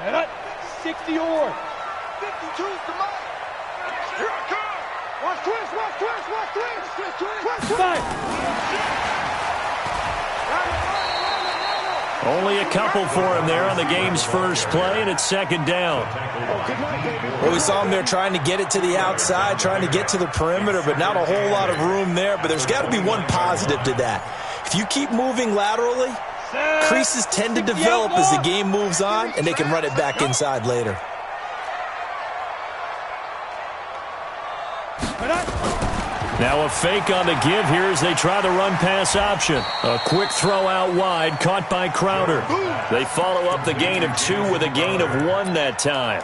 60 or 52 to Mike. Here I come. Watch twist, watch twist, watch twist. Twist, twist. Only a couple for him there on the game's first play, and it's second down. Well, we saw him there trying to get it to the outside, trying to get to the perimeter, but not a whole lot of room there. But there's got to be one positive to that. If you keep moving laterally, creases tend to develop as the game moves on, and they can run it back inside later. Now a fake on the give here as they try the run-pass option. A quick throw out wide, caught by Crowder. They follow up the gain of 2 with a gain of 1 that time.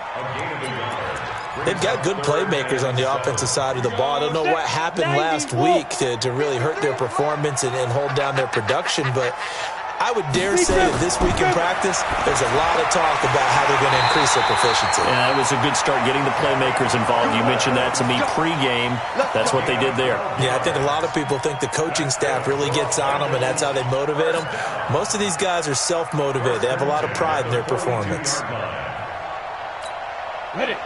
They've got good playmakers on the offensive side of the ball. I don't know what happened last week to really hurt their performance and hold down their production, but I would dare say that this week in practice, there's a lot of talk about how they're going to increase their proficiency. Yeah, it was a good start getting the playmakers involved. You mentioned that to me pregame. That's what they did there. Yeah, I think a lot of people think the coaching staff really gets on them, and that's how they motivate them. Most of these guys are self-motivated. They have a lot of pride in their performance. Ready.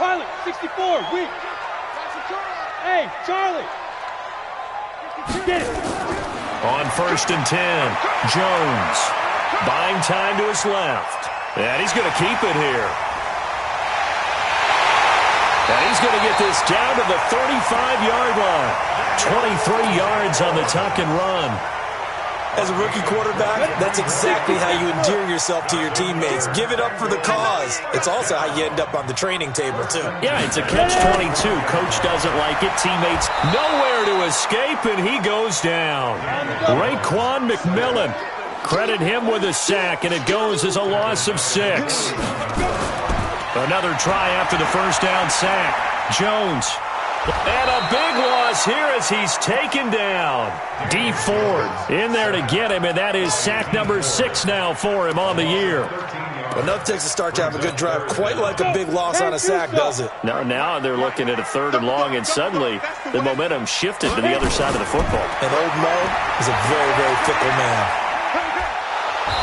Pilot, 64, weak. Hey, Charlie. Get it. On 1st and 10, Jones buying time to his left. And he's going to keep it here. And he's going to get this down to the 35-yard line. 23 yards on the tuck and run. As a rookie quarterback, that's exactly how you endear yourself to your teammates. Give it up for the cause. It's also how you end up on the training table, too. Yeah, it's a catch-22. Coach doesn't like it. Teammates nowhere to escape, and he goes down. Raekwon McMillan. Credit him with a sack, and it goes as a loss of 6. Another try after the first down sack. Jones. And a big loss here as he's taken down. D. Ford in there to get him, and that is sack number 6 now for him on the year. Well, enough takes a start to have a good drive. Quite like a big loss on a sack, does it? Now they're looking at a 3rd and long, and suddenly the momentum shifted to the other side of the football. And old Mo is a very, very fickle man.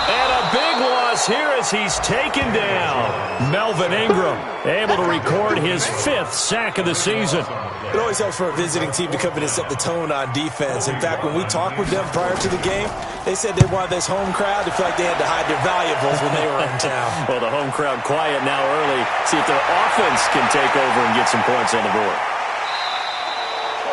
And a big loss here as he's taken down. Melvin Ingram able to record his 5th sack of the season. It always helps for a visiting team to come in and set the tone on defense. In fact, when we talked with them prior to the game, they said they wanted this home crowd to feel like they had to hide their valuables when they were in town. Well, the home crowd quiet now early. See if their offense can take over and get some points on the board.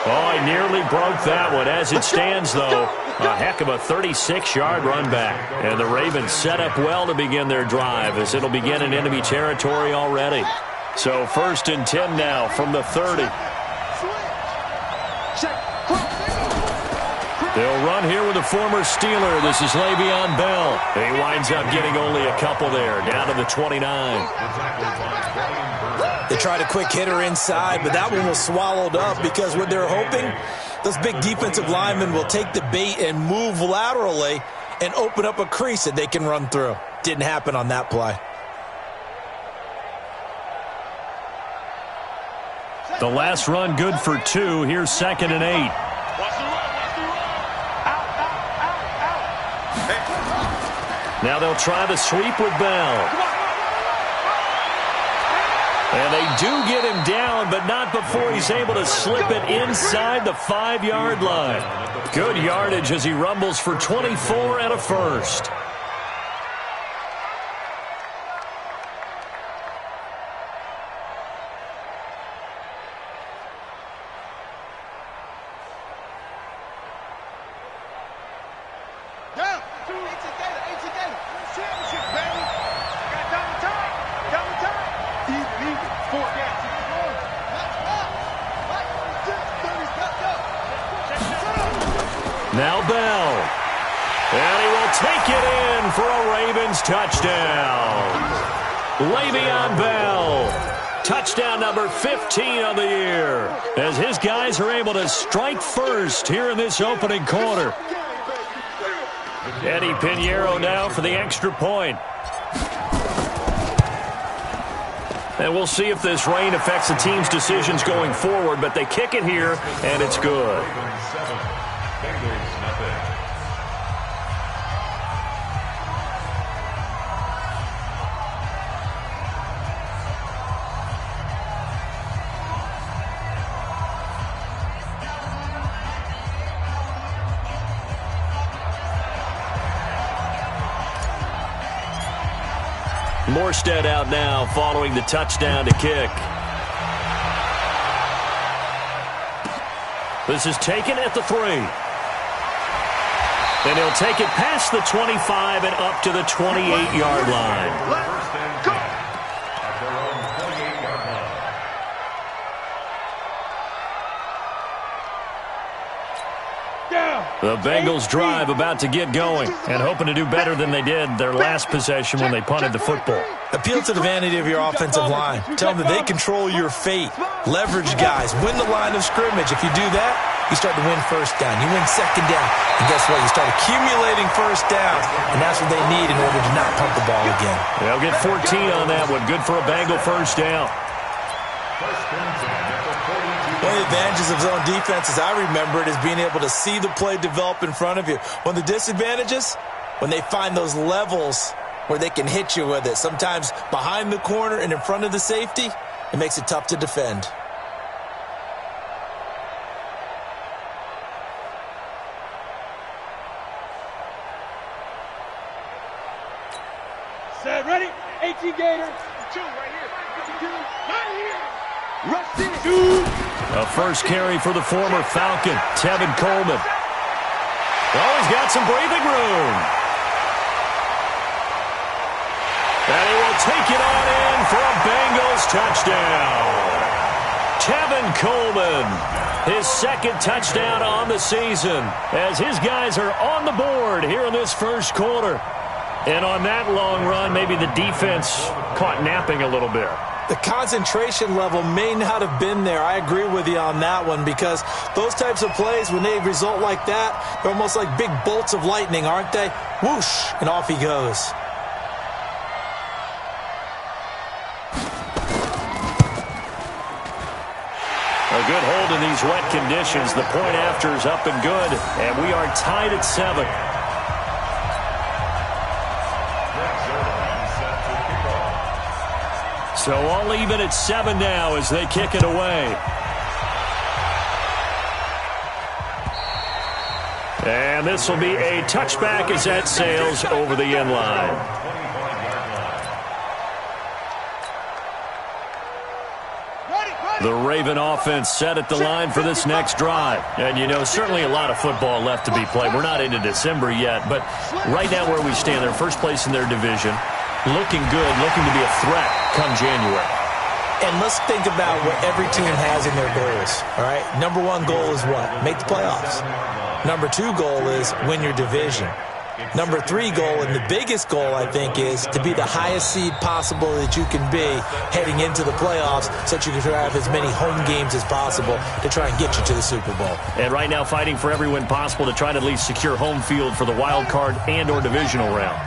Oh, he nearly broke that one. As it stands, though, a heck of a 36-yard run back. And the Ravens set up well to begin their drive as it'll begin in enemy territory already. So 1st and 10 now from the 30. They'll run here with a former Steeler. This is Le'Veon Bell. He winds up getting only a couple there, down to the 29. They tried a quick hitter inside, but that one was swallowed up because what they're hoping, those big defensive linemen will take the bait and move laterally and open up a crease that they can run through. Didn't happen on that play. The last run good for 2. Here's 2nd and 8. Now they'll try the sweep with Bell. And they do get him down, but not before he's able to slip it inside the 5-yard line. Good yardage as he rumbles for 24 and a first. Now Bell. And he will take it in for a Ravens touchdown. Le'Veon Bell. Touchdown number 15 on the year. As his guys are able to strike first here in this opening quarter. Eddie Pinheiro now for the extra point. And we'll see if this rain affects the team's decisions going forward, but they kick it here, and it's good. Morstead out now following the touchdown to kick. This is taken at the 3. And he'll take it past the 25 and up to the 28-yard line. Let's go. The Bengals drive about to get going and hoping to do better than they did their last possession when they punted the football. Appeal to the vanity of your offensive line. Tell them that they control your fate. Leverage guys. Win the line of scrimmage. If you do that, you start to win first down. You win second down. And guess what? You start accumulating first downs. And that's what they need in order to not punt the ball again. They'll get 14 on that one. Good for a Bengal first down. One of the advantages of zone defense, as I remember it, is being able to see the play develop in front of you. One of the disadvantages, when they find those levels where they can hit you with it, sometimes behind the corner and in front of the safety, it makes it tough to defend. Set, ready? 18 Gator. 2 right here. 52. Right here. Rush in. A first carry for the former Falcon, Tevin Coleman. Oh, he's got some breathing room. And he will take it on in for a Bengals touchdown. Tevin Coleman, his second touchdown on the season, as his guys are on the board here in this first quarter. And on that long run, maybe the defense caught napping a little bit. The concentration level may not have been there. I agree with you on that one, because those types of plays, when they result like that, they're almost like big bolts of lightning, aren't they? Whoosh, and off he goes. A good hold in these wet conditions. The point after is up and good, and we are tied at 7. So all even at 7 now as they kick it away. And this will be a touchback as that sails over the end line. The Raven offense set at the line for this next drive. And, you know, certainly a lot of football left to be played. We're not into December yet, but right now where we stand, they're first place in their division. Looking good, looking to be a threat come January. And let's think about what every team has in their goals, all right? Number 1 goal is what? Make the playoffs. Number 2 goal is win your division. Number 3 goal, and the biggest goal, I think, is to be the highest seed possible that you can be heading into the playoffs so that you can have as many home games as possible to try and get you to the Super Bowl. And right now fighting for every win possible to try to at least secure home field for the wild card and or divisional round.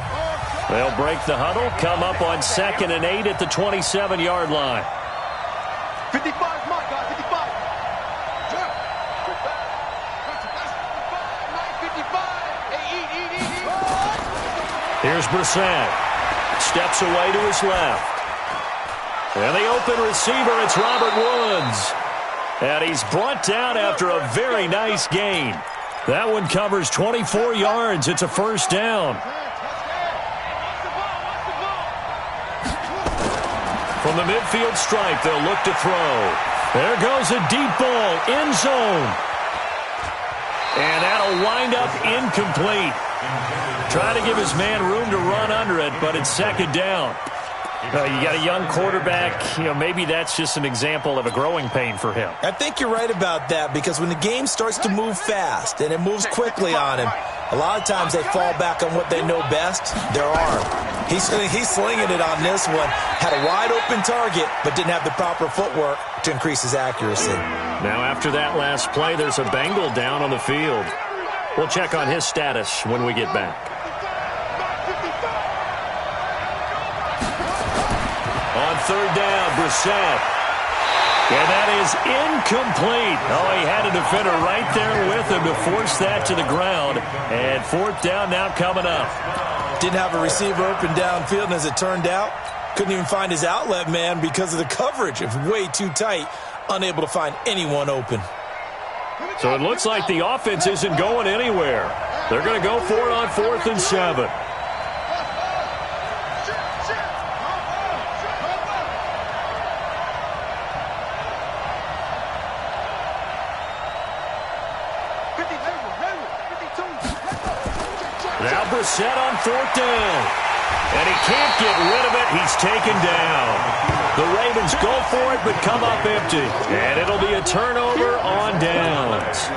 They'll break the huddle, come up on 2nd and 8 at the 27-yard line. 55 is my guy, 55. Here's Brissett. Steps away to his left. And the open receiver, it's Robert Woods. And he's brought down after a very nice gain. That one covers 24 yards. It's a first down. From the midfield stripe, they'll look to throw. There goes a deep ball, end zone. And that'll wind up incomplete. Trying to give his man room to run under it, but it's 2nd down. You got a young quarterback. You know, maybe that's just an example of a growing pain for him. I think you're right about that, because when the game starts to move fast and it moves quickly on him, a lot of times they fall back on what they know best, their arm. He's slinging it on this one. Had a wide open target, but didn't have the proper footwork to increase his accuracy. Now after that last play, there's a Bengal down on the field. We'll check on his status when we get back. On 3rd down, Brissett. And that is incomplete. Oh, he had a defender right there with him to force that to the ground. And 4th down now coming up. Didn't have a receiver open downfield, and as it turned out, couldn't even find his outlet man because of the coverage. It was way too tight, unable to find anyone open. So it looks like the offense isn't going anywhere. They're going to go for it on 4th and 7. Now Brissett on 4th down. And he can't get rid of it. He's taken down. The Ravens go for it, but come up empty. And it'll be a turnover on downs.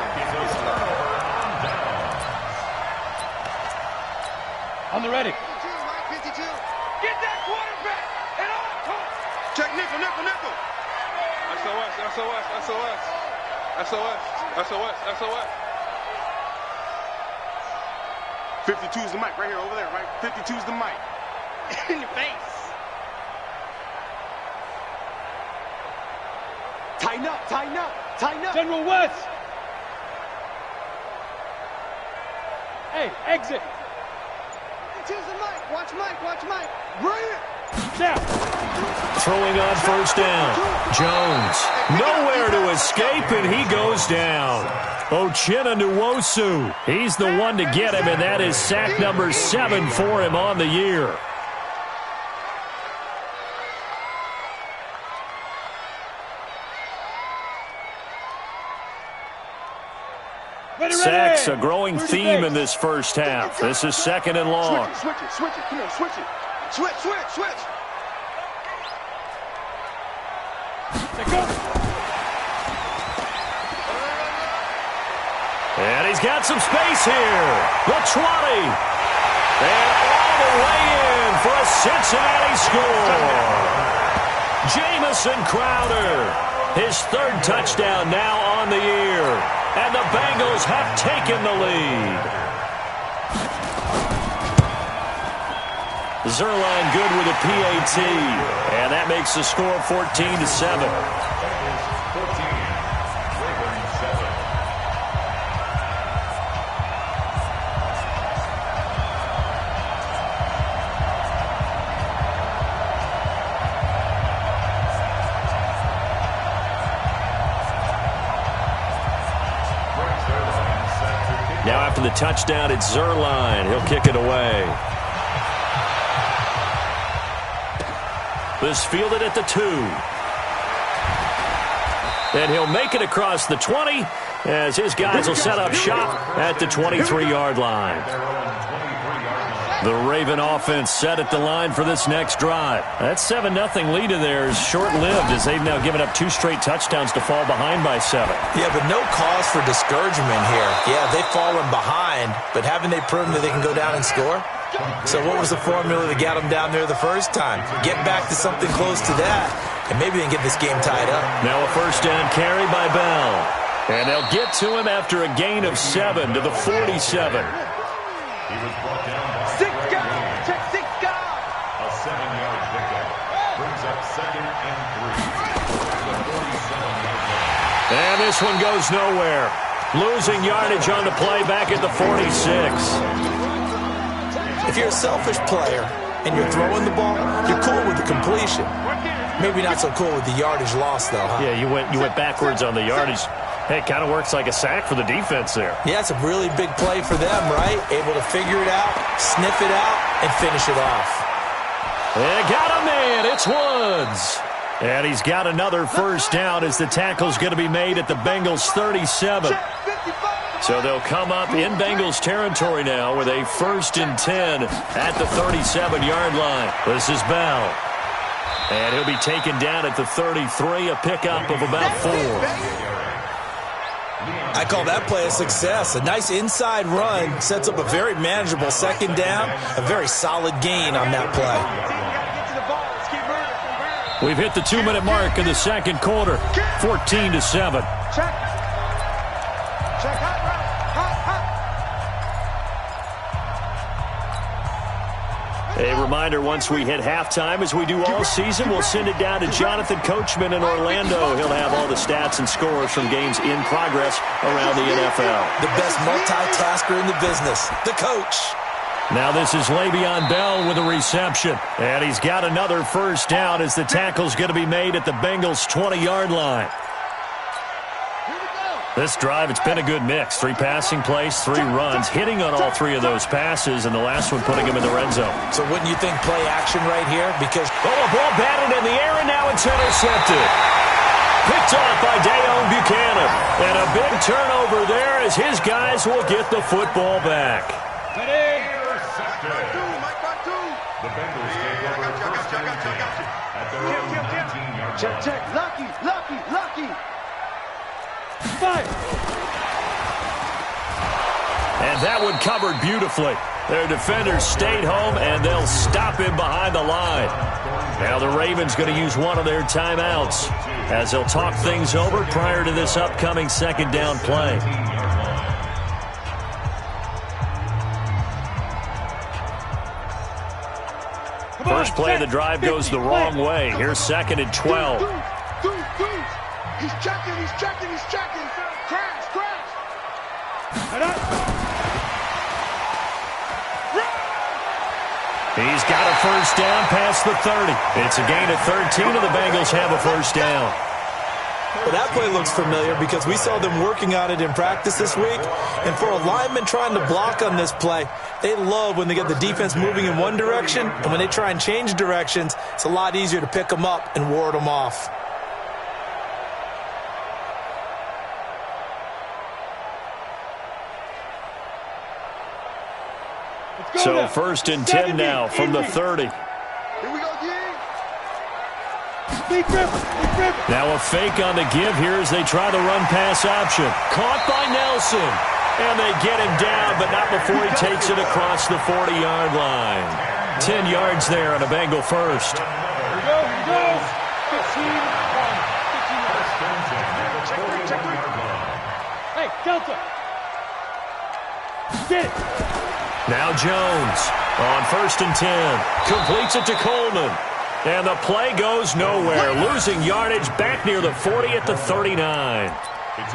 On the ready. 52. Get that quarterback. And on. Check nickel, nickel, nickel. SOS, SOS, SOS. SOS, SOS, SOS. 52 is the mic right here, over there, right? 52 is the mic. In your face. Tighten up, tighten up, tighten up. General West. Hey, exit. 52's the mic. Watch Mike, watch Mike. Bring it. Down. Throwing on 1st down. Jones. Nowhere to escape, and he goes down. Uchenna Nwosu. He's the one to get him, and that is sack number 7 for him on the year. Sacks, a growing theme in this first half. This is 2nd and long. Switch it, switch it. Come on, switch it. Switch, switch, switch. Go. And he's got some space here. The 20. And all the way in for a Cincinnati score. Jamison Crowder. His 3rd touchdown now on the year. And the Bengals have taken the lead. Zerline good with a PAT. And that makes the score 14-7. Now after the touchdown, it's Zerline. He'll kick it away. This fielded at the 2. And he'll make it across the 20 as his guys will set up shop at the 23-yard line. The Raven offense set at the line for this next drive. That 7-0 lead of theirs short-lived as they've now given up 2 straight touchdowns to fall behind by 7. Yeah, but no cause for discouragement here. Yeah, they've fallen behind, but haven't they proven that they can go down and score? So what was the formula that got them down there the first time? Get back to something close to that, and maybe they can get this game tied up. Now a 1st down carry by Bell. And they'll get to him after a gain of 7 to the 47. He was brought down by 6 guys. Check 6 guys. A 7-yard pickup brings up 2nd and 3. And this one goes nowhere. Losing yardage on the play back at the 46. If you're a selfish player and you're throwing the ball, you're cool with the completion. Maybe not so cool with the yardage loss, though, huh? Yeah, you went backwards on the yardage. Hey, it kind of works like a sack for the defense there. Yeah, it's a really big play for them, right? Able to figure it out, sniff it out, and finish it off. They got a man. It's Woods. And he's got another 1st down as the tackle's going to be made at the Bengals 37. So they'll come up in Bengals territory now with a 1st and 10 at the 37-yard line. This is Bell. And he'll be taken down at the 33, a pickup of about 4. I call that play a success. A nice inside run sets up a very manageable 2nd down. A very solid gain on that play. We've hit the 2-minute mark in the 2nd quarter. 14-7. Check. Check hot, right? Hot. A reminder, once we hit halftime, as we do all season, we'll send it down to Jonathan Coachman in Orlando. He'll have all the stats and scores from games in progress around the NFL. The best multitasker in the business, the coach. Now this is Le'Veon Bell with a reception. And he's got another 1st down as the tackle's going to be made at the Bengals' 20-yard line. This drive, it's been a good mix. 3 passing plays, 3 runs, hitting on all 3 of those passes, and the last one putting him in the red zone. So wouldn't you think play action right here? Because a ball batted in the air, and now it's intercepted. Picked off by Dayon Buchanan. And a big turnover there as his guys will get the football back. Ready? The Bengals take over first and 10 at their own 19-yard line. Check. Lucky. Fire. And that one covered beautifully. Their defenders stayed home, and they'll stop him behind the line. Now the Ravens going to use one of their timeouts as they'll talk things over prior to this upcoming second down play. First play of the drive goes the wrong way. Here's second and 12. He's checking. Crash. He's got a first down past the 30. It's a gain of 13, and the Bengals have a first down. Well, that play looks familiar because we saw them working on it in practice this week. And for a lineman trying to block on this play, they love when they get the defense moving in one direction. And when they try and change directions, it's a lot easier to pick them up and ward them off. So first and 10 now from the 30. Here we go, G. Now a fake on the give here as they try the run-pass option. Caught by Nelson. And they get him down, but not before he takes it across the 40-yard line. 10 yards there on a Bengal first. Here we go. 15. Check. Hey, Delta. Get it. Now Jones on first and 10. Completes it to Coleman. And the play goes nowhere. Losing yardage back near the 40 at the 39.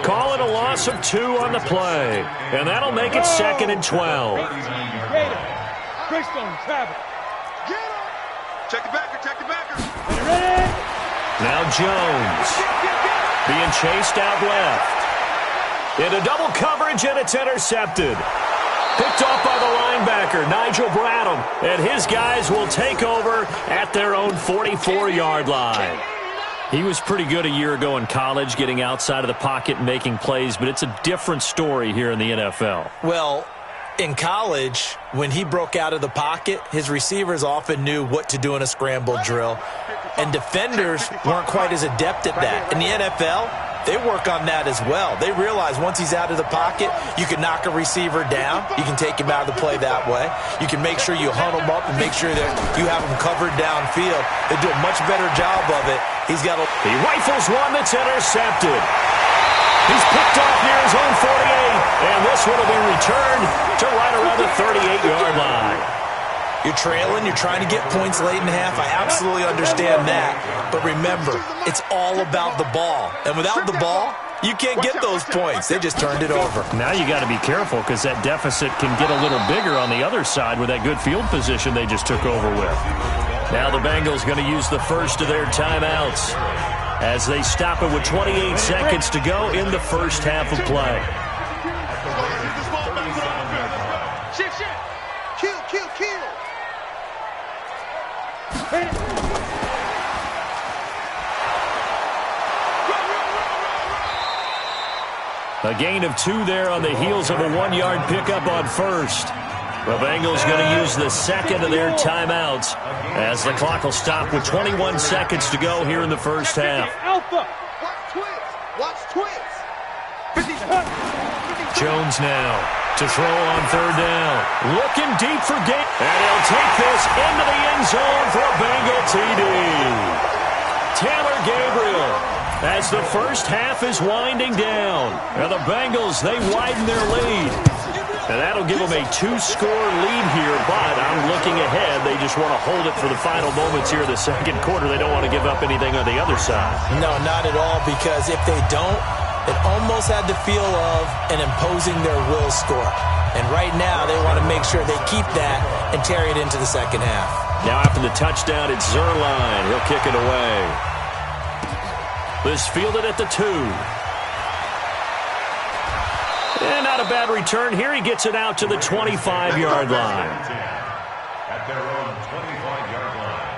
Call it a loss of 2 on the play. And that'll make it second and 12. Check the backer. Ready? Now Jones being chased out left. Into double coverage, and it's intercepted. Picked off by the linebacker, Nigel Bradham, and his guys will take over at their own 44-yard line. He was pretty good a year ago in college, getting outside of the pocket and making plays, but it's a different story here in the NFL. Well, in college, when he broke out of the pocket, his receivers often knew what to do in a scramble drill, and defenders weren't quite as adept at that. In the NFL, they work on that as well. They realize once he's out of the pocket, you can knock a receiver down. You can take him out of the play that way. You can make sure you hunt him up and make sure that you have him covered downfield. They do a much better job of it. He rifles one that's intercepted. He's picked off near his own 48, and this one will be returned to right around the 38-yard line. You're trailing, you're trying to get points late in half. I absolutely understand that. But remember, it's all about the ball. And without the ball, you can't get those points. They just turned it over. Now you got to be careful because that deficit can get a little bigger on the other side with that good field position they just took over with. Now the Bengals going to use the first of their timeouts as they stop it with 28 seconds to go in the first half of play. Kill. A gain of 2 there on the heels of a 1-yard pickup on first. The Bengals going to use the second of their timeouts as the clock will stop with 21 seconds to go here in the first half. Alpha. Watch twins. Jones now to throw on third down. Looking deep for gain. And he'll take this into the end zone for a Bengal TD. Taylor Gabriel as the first half is winding down. And the Bengals, they widen their lead. And that'll give them a 2-score lead here, but I'm looking ahead. They just want to hold it for the final moments here in the second quarter. They don't want to give up anything on the other side. No, not at all, because if they don't, it almost had the feel of an imposing their will score. And right now, they want to make sure they keep that and carry it into the second half. Now after the touchdown, it's Zerline. He'll kick it away. This fielded at the 2. And not a bad return here. He gets it out to the 25-yard line. At their own 25-yard line.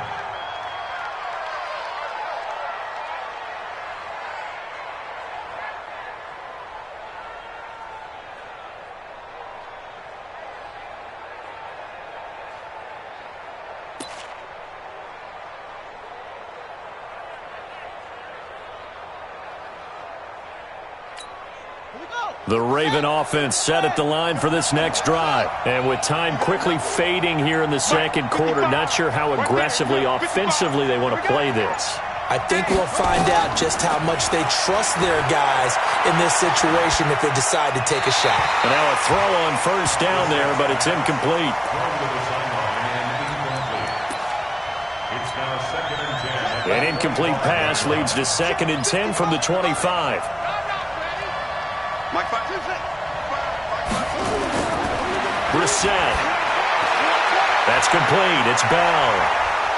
The Raven offense set at the line for this next drive. And with time quickly fading here in the second quarter, not sure how aggressively, offensively they want to play this. I think we'll find out just how much they trust their guys in this situation if they decide to take a shot. And now a throw on first down there, but it's incomplete. An incomplete pass leads to 2nd and 10 from the 25. Brissett. That's complete. It's Bell.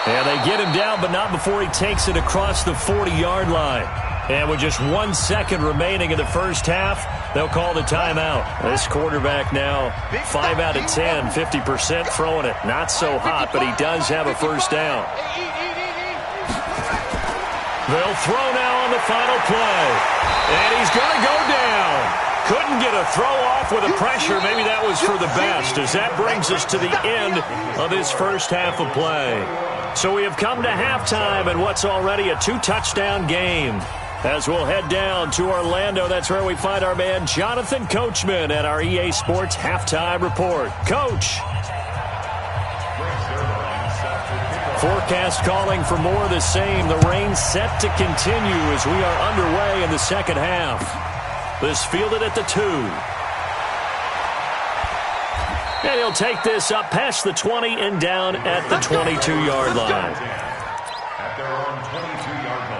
And they get him down, but not before he takes it across the 40-yard line. And with just 1 second remaining in the first half, they'll call the timeout. This quarterback now 5 out of 10, 50% throwing it. Not so hot, but he does have a first down. They'll throw now on the final play. And he's going to go down. Couldn't get a throw off with the pressure. Maybe that was for the best, as that brings us to the end of this first half of play. So we have come to halftime in what's already a 2-touchdown game. As we'll head down to Orlando, that's where we find our man Jonathan Coachman at our EA Sports Halftime Report. Coach. Forecast calling for more of the same. The rain set to continue as we are underway in the second half. This fielded at the 2. And he'll take this up past the 20 and down at the 22-yard line. At their own 22-yard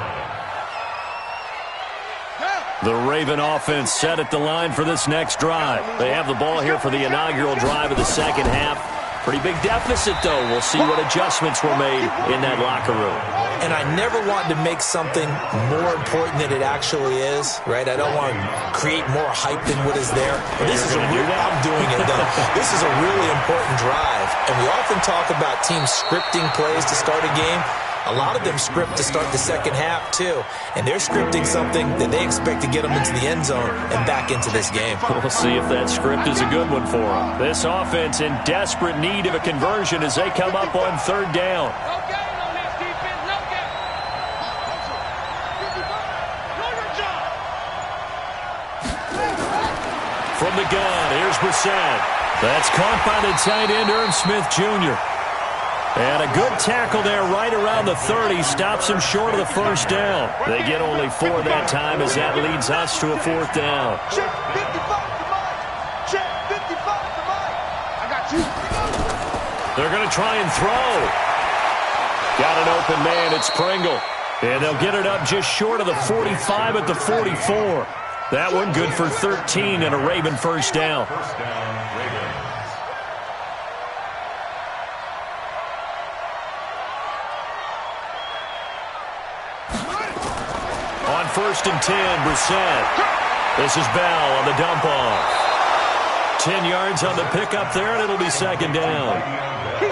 line. The Raven offense set at the line for this next drive. They have the ball here for the inaugural drive of the second half. Pretty big deficit, though. We'll see what adjustments were made in that locker room. And I never want to make something more important than it actually is, right? I don't want to create more hype than what is there. But this is a real, I'm doing it, though. This is a really important drive. And we often talk about teams scripting plays to start a game. A lot of them script to start the second half, too. And they're scripting something that they expect to get them into the end zone and back into this game. We'll see if that script is a good one for them. This offense in desperate need of a conversion as they come up on 3rd down. From the gun, here's Brissett. That's caught by the tight end, Irv Smith Jr. And a good tackle there right around the 30. Stops him short of the first down. They get only 4 that time as that leads us to a 4th down. Check 55 to Mike. Check 55 to Mike. I got you. They're going to try and throw. Got an open man. It's Pringle. And they'll get it up just short of the 45 at the 44. That one good for 13 and a Raven first down. First down, Ravens. On 1st and 10, Brissett. This is Bell on the dump off. 10 yards on the pickup there, and it'll be 2nd down.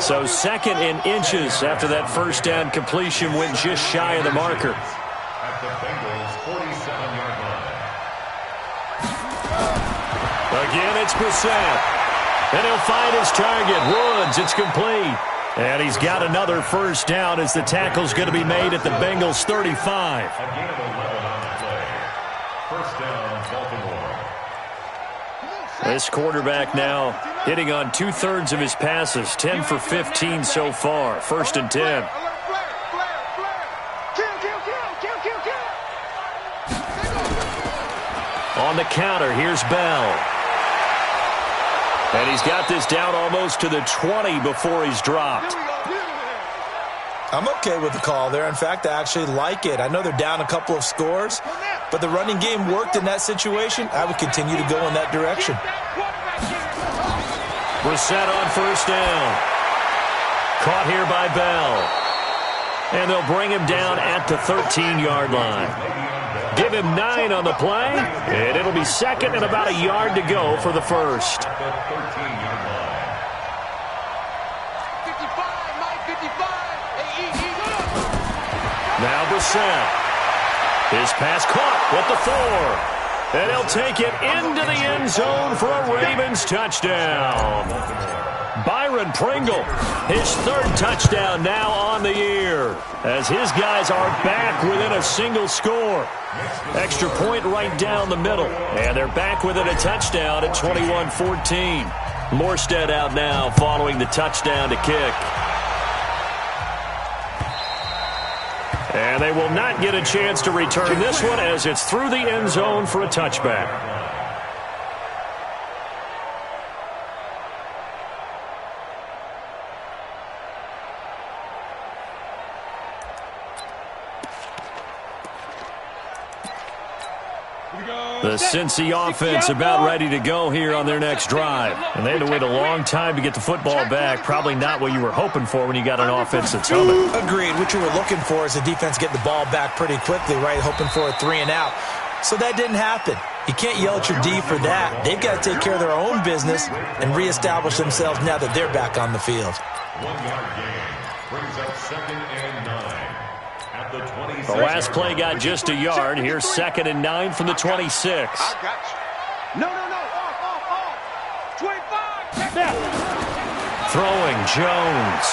So 2nd in inches after that first down completion went just shy of the marker. At the Bengals' 47-yard line. Again, it's Brissett. And he'll find his target. Woods, it's complete. And he's got another first down as the tackle's going to be made at the Bengals' 35. A gain of 11 on the play. First down, Baltimore. This quarterback now hitting on 2/3 of his passes. 10 for 15 so far. 1st and 10. On the counter, here's Bell. And he's got this down almost to the 20 before he's dropped. I'm okay with the call there. In fact, I actually like it. I know they're down a couple of scores, but the running game worked in that situation. I would continue to go in that direction. Brissett on first down. Caught here by Bell. And they'll bring him down at the 13-yard line. Give him 9 on the play, and it'll be 2nd and about a yard to go for the first. At the 13-yard line. 55, Mike, 55. Now Brissett. His pass caught with the 4. And he'll take it into the end zone for a Ravens touchdown. Byron Pringle, his third touchdown now on the year, as his guys are back within a single score. Extra point right down the middle, and they're back within a touchdown at 21-14. Morstead out now following the touchdown to kick. And they will not get a chance to return this one as it's through the end zone for a touchback. The Cincy offense about ready to go here on their next drive. And they had to wait a long time to get the football back. Probably not what you were hoping for when you got an offense that's humming. Agreed. What you were looking for is the defense get the ball back pretty quickly, right? Hoping for a 3 and out. So that didn't happen. You can't yell at your D for that. They've got to take care of their own business and reestablish themselves now that they're back on the field. 1-yard gain brings up 2nd and 9. The last play got just a yard. Here's 2nd and 9 from the 26. I got you. No. Off. 25. Throwing Jones.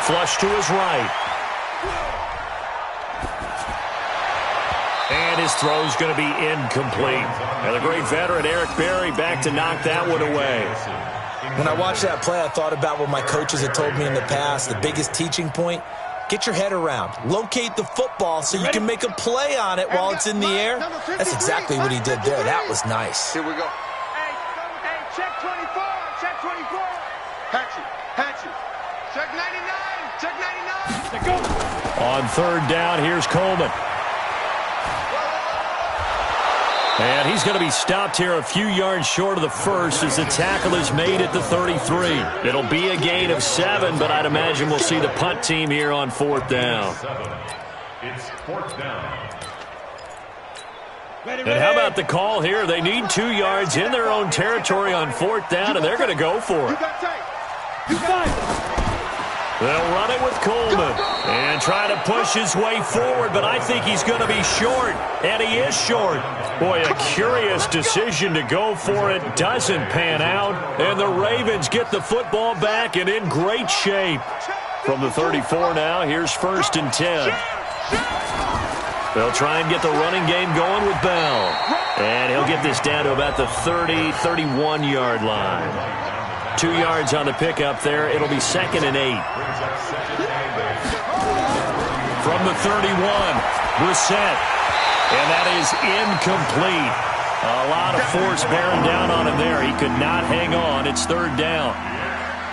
Flush to his right. And his throw's going to be incomplete. And the great veteran Eric Berry back to knock that one away. When I watched that play, I thought about what my coaches had told me in the past. The biggest teaching point: get your head around. Locate the football so you can make a play on it while it's in the air. That's exactly what he did there. That was nice. Here we go. Hey, check 24. Check 24. Hatchet. Check 99. Check 99. On 3rd down, here's Coleman. And he's going to be stopped here a few yards short of the first as the tackle is made at the 33. It'll be a gain of 7, but I'd imagine we'll see the punt team here on 4th down. It's 4th down. And how about the call here? They need 2 yards in their own territory on 4th down, and they're going to go for it. They'll run it with Coleman and try to push his way forward, but I think he's going to be short, and he is short. Boy, a curious decision to go for it. Doesn't pan out, and the Ravens get the football back and in great shape. From the 34 now, here's 1st and 10. They'll try and get the running game going with Bell, and he'll get this down to about the 30, 31-yard line. 2 yards on the pickup there. It'll be 2nd and 8. From the 31, Brissett. And that is incomplete. A lot of force bearing down on him there. He could not hang on. It's 3rd down.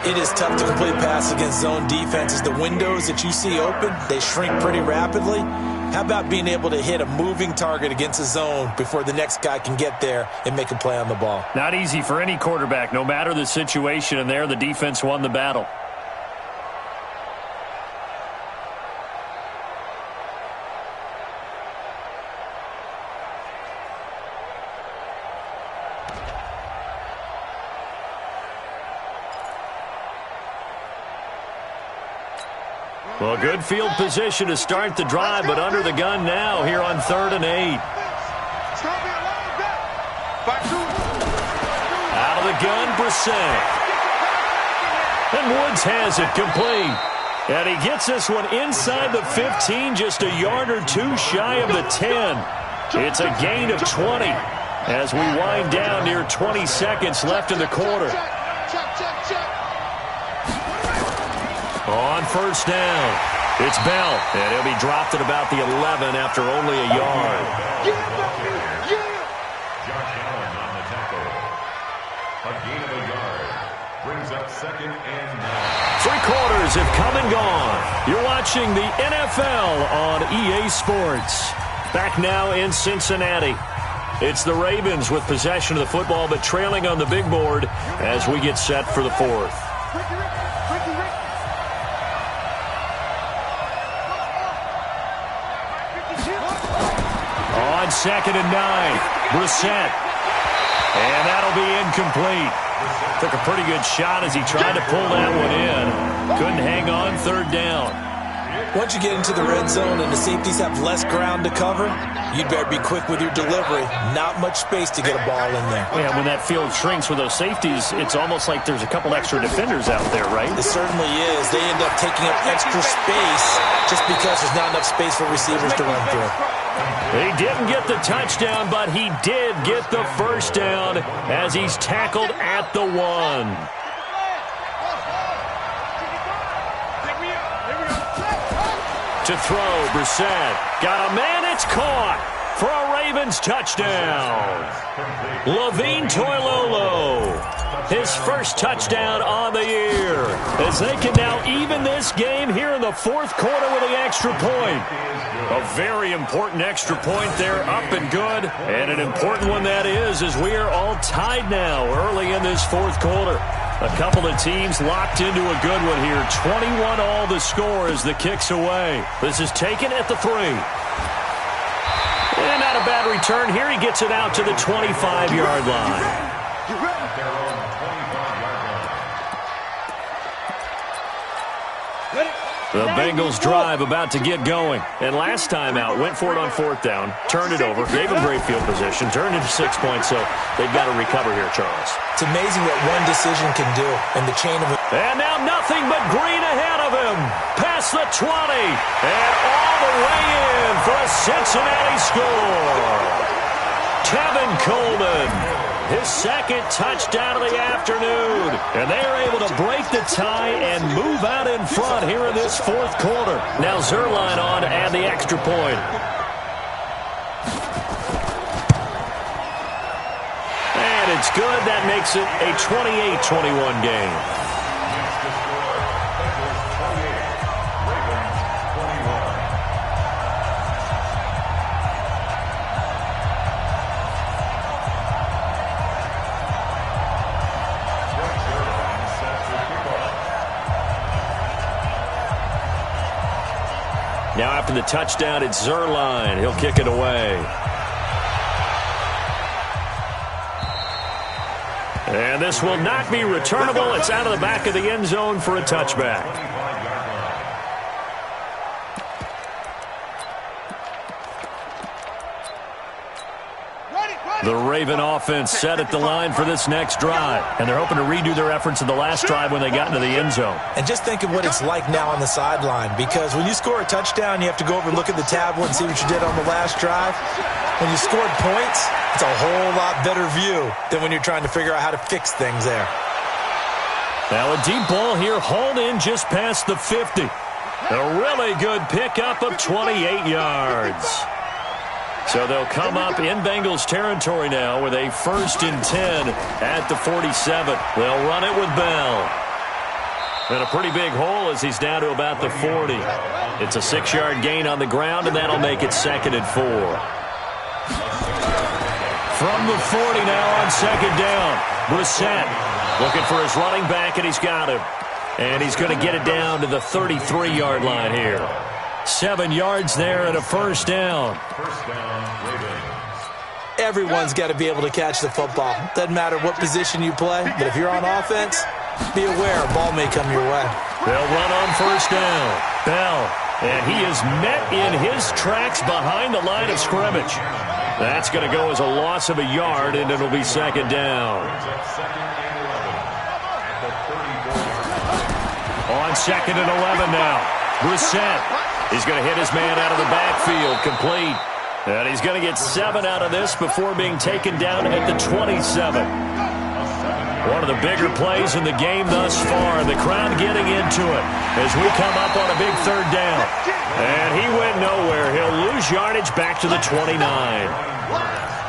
It is tough to complete pass against zone defenses. The windows that you see open, they shrink pretty rapidly. How about being able to hit a moving target against a zone before the next guy can get there and make a play on the ball? Not easy for any quarterback. No matter the situation in there, the defense won the battle. Well, good field position to start the drive, but under the gun now here on 3rd and 8. Out of the gun, Brissett. And Woods has it complete. And he gets this one inside the 15, just a yard or 2 shy of the 10. It's a gain of 20 as we wind down near 20 seconds left in the quarter. On 1st down, it's Bell, and he'll be dropped at about the 11 after only a yard. Josh Allen on the tackle. A gain of a yard brings up 2nd and 9. 3 quarters have come and gone. You're watching the NFL on EA Sports. Back now in Cincinnati. It's the Ravens with possession of the football, but trailing on the big board as we get set for the 4th. On 2nd and 9, Brissett. And that'll be incomplete. Took a pretty good shot as he tried to pull that one in. Couldn't hang on 3rd down. Once you get into the red zone and the safeties have less ground to cover, you'd better be quick with your delivery. Not much space to get a ball in there. Yeah, when that field shrinks with those safeties, it's almost like there's a couple extra defenders out there, right? It certainly is. They end up taking up extra space just because there's not enough space for receivers to run through. He didn't get the touchdown, but he did get the first down as he's tackled at the 1. To throw, Brissett. Got a man, it's caught for a Ravens touchdown. Levine Toilolo, his first touchdown on the year, as they can now even this game here in the fourth quarter with the extra point. A very important extra point there, up and good, and an important one that is, as we are all tied now early in this fourth quarter. A couple of teams locked into a good one here. 21 all the score as the kick's away. This is taken at the 3. And not a bad return here. He gets it out to the 25-yard line. The Bengals drive about to get going. And last time out, went for it on fourth down, turned it over, gave him great field position, turned into 6 points, so they've got to recover here, Charles. It's amazing what one decision can do in the chain of... And now nothing but green ahead of him. Past the 20. And all the way in for a Cincinnati score. Tevin Coleman, his second touchdown of the afternoon. And they are able to break the tie and move out in front here in this fourth quarter. Now Zuerlein on to add the extra point. And it's good. That makes it a 28-21 game. Now after the touchdown, it's Zuerlein. He'll kick it away. And this will not be returnable. It's out of the back of the end zone for a touchback. The Raven offense set at the line for this next drive. And they're hoping to redo their efforts in the last drive when they got into the end zone. And just think of what it's like now on the sideline, because when you score a touchdown, you have to go over and look at the tablet and see what you did on the last drive. When you scored points, it's a whole lot better view than when you're trying to figure out how to fix things there. Now a deep ball here, hauled in just past the 50. A really good pickup of 28 yards. So they'll come up in Bengals territory now with a 1st and 10 at the 47. They'll run it with Bell. And a pretty big hole as he's down to about the 40. It's a 6-yard gain on the ground, and that'll make it 2nd and 4. From the 40 now on 2nd down. Brissett looking for his running back, and he's got him. And he's going to get it down to the 33-yard line here. 7 yards there and a 1st down. Everyone's got to be able to catch the football. Doesn't matter what position you play, but if you're on offense, be aware a ball may come your way. They'll run on 1st down. Bell, and he is met in his tracks behind the line of scrimmage. That's going to go as a loss of a yard, and it'll be 2nd down. On 2nd and 11 now. Brissett. He's going to hit his man out of the backfield, complete. And he's going to get 7 out of this before being taken down at the 27. One of the bigger plays in the game thus far. The crowd getting into it as we come up on a big 3rd down. And he went nowhere. He'll lose yardage back to the 29.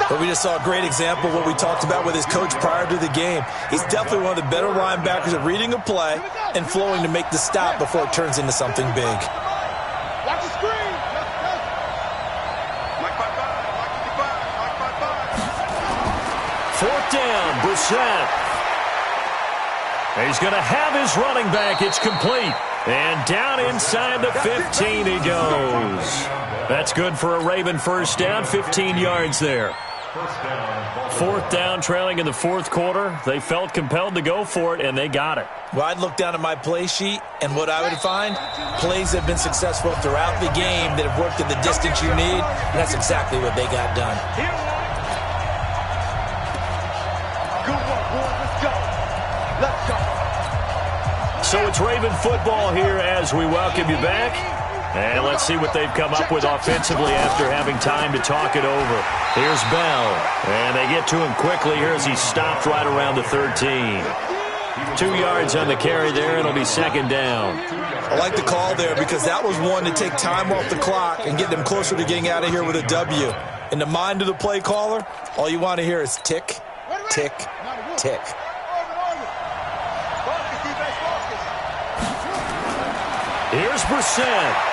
But we just saw a great example of what we talked about with his coach prior to the game. He's definitely one of the better linebackers at reading a play and flowing to make the stop before it turns into something big. Watch the screen. 4th down, Brissett. He's going to have his running back. It's complete. And down inside the 15 he goes. That's good for a Raven 1st down, 15 yards there. First down, Baltimore. 4th down, trailing in the 4th quarter. They felt compelled to go for it, and they got it. Well, I'd look down at my play sheet, and what I would find, plays have been successful throughout the game that have worked at the distance you need, and that's exactly what they got done. Good one, boys. Let's go. Let's go. So it's Raven football here as we welcome you back. And let's see what they've come up with offensively after having time to talk it over. Here's Bell. And they get to him quickly here as he stopped right around the 13. 2 yards on the carry there. It'll be 2nd down. I like the call there because that was one to take time off the clock and get them closer to getting out of here with a W. In the mind of the play caller, all you want to hear is tick, tick, tick. Here's Brissett.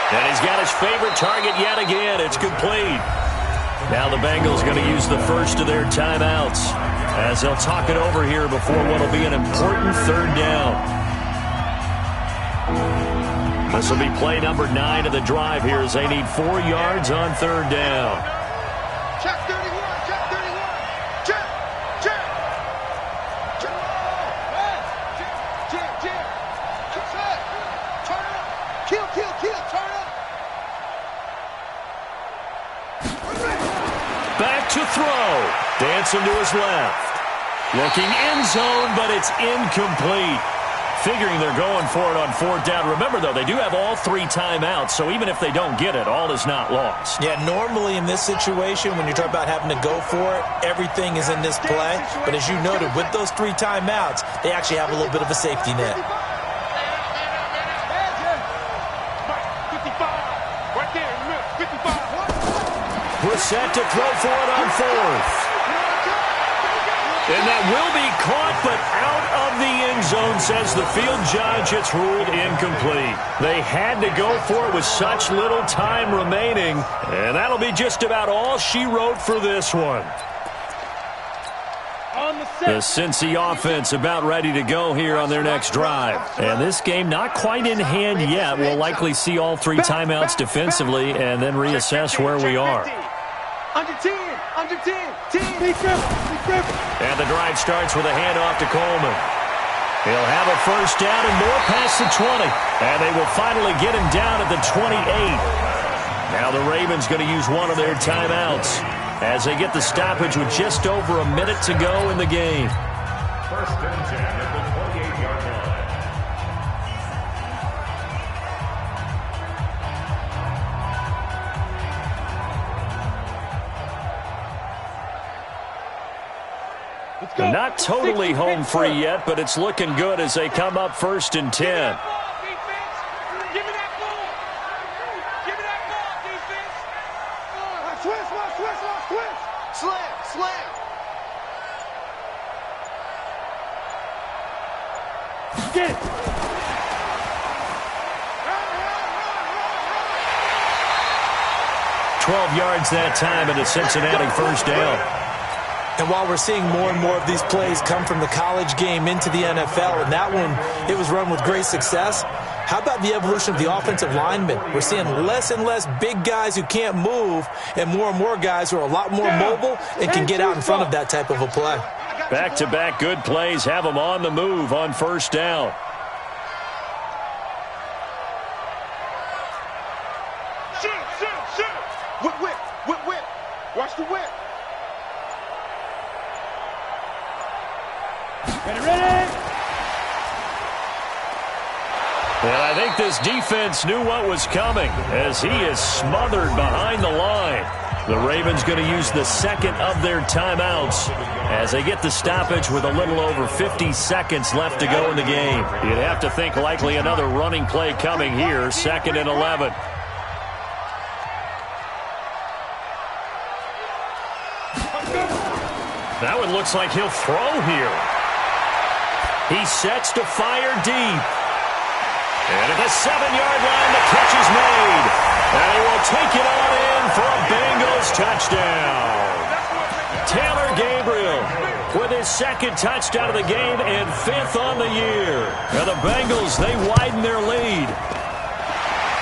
And he's got his favorite target yet again. It's complete. Now the Bengals going to use the first of their timeouts as they'll talk it over here before what will be an important 3rd down. This will be play number 9 of the drive here as they need 4 yards on 3rd down. Check 31. Check 31. Check. Check. Check. Check. Check. Check. Turn up. Kill. Kill. Kill. Turn up. Back to throw. Dancing to his left. Looking end zone, but it's incomplete. Figuring they're going for it on 4th down. Remember, though, they do have all 3 timeouts, so even if they don't get it, all is not lost. Yeah, normally in this situation, when you're talking about having to go for it, everything is in this play. But as you noted, with those 3 timeouts, they actually have a little bit of a safety net. 55. Right there. 55. Brissett to throw for it on 4th. And that will be caught, but out of the end zone, says the field judge. It's ruled incomplete. They had to go for it with such little time remaining, and that'll be just about all she wrote for this one. The Cincy offense about ready to go here on their next drive. And this game not quite in hand yet. We'll likely see all 3 timeouts defensively and then reassess where we are. Under 10. Under 10. 10. And the drive starts with a handoff to Coleman. He'll have a first down and more past the 20. And they will finally get him down at the 28. Now the Ravens going to use one of their timeouts as they get the stoppage with just over a minute to go in the game. First and 10 at the 28-yard line. They're not totally home free yet, but it's looking good as they come up 1st and 10. Get it. 12 yards that time and a Cincinnati first down. And while we're seeing more and more of these plays come from the college game into the NFL, and that one, it was run with great success, how about the evolution of the offensive linemen? We're seeing less and less big guys who can't move and more guys who are a lot more mobile and can get out in front of that type of a play. Back-to-back good plays have them on the move on first down. Shoot. Whip. Watch the whip. Ready. And I think this defense knew what was coming as he is smothered behind the line. The Ravens going to use the second of their timeouts as they get the stoppage with a little over 50 seconds left to go in the game. You'd have to think likely another running play coming here, 2nd and 11. That one looks like he'll throw here. He sets to fire deep. And at the 7-yard line, the catch is made. And he will take it on in for a Bengals touchdown. Taylor Gabriel with his 2nd touchdown of the game and 5th on the year. And the Bengals, they widen their lead.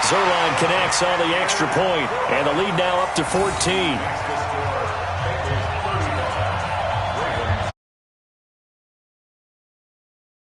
Zerline connects on the extra point, and the lead now up to 14.